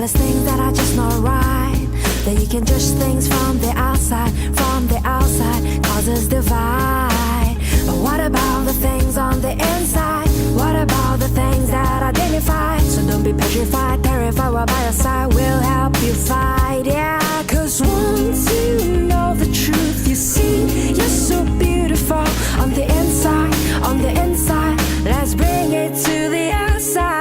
there's things that are just not right. That you can judge things from the outside, causes divide. But what about the things on the inside? What about the things that identify? So don't be petrified, terrified, we're by your side, we'll help you fight, yeah. Cause once you know the truth, you see you're so beautiful on the inside, let's bring it to the outside.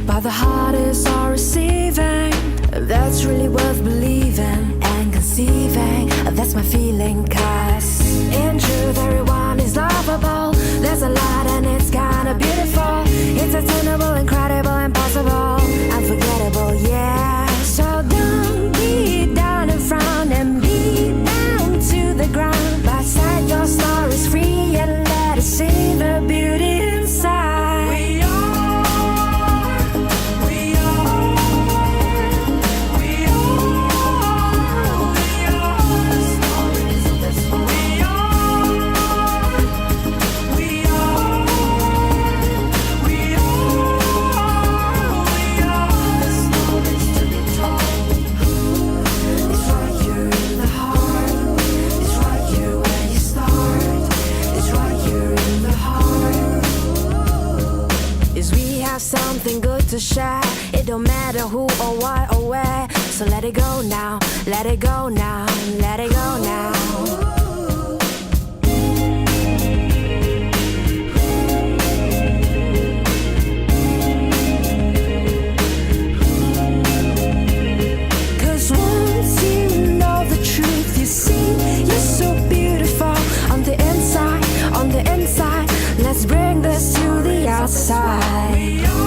But the heart is all receiving. That's really worth believing and conceiving. That's my feeling, cause in truth everyone is lovable. There's a lot and it's kinda beautiful. It's attainable, incredible, impossible, unforgettable, yeah. So don't be down in front and be down to the ground. But set your stories free and let us see the beauty inside. Something good to share. It don't matter who or why or where. So let it go now, let it go now, let it go now. Cause once you know the truth, you see you're so beautiful on the inside, let's bring this to the outside.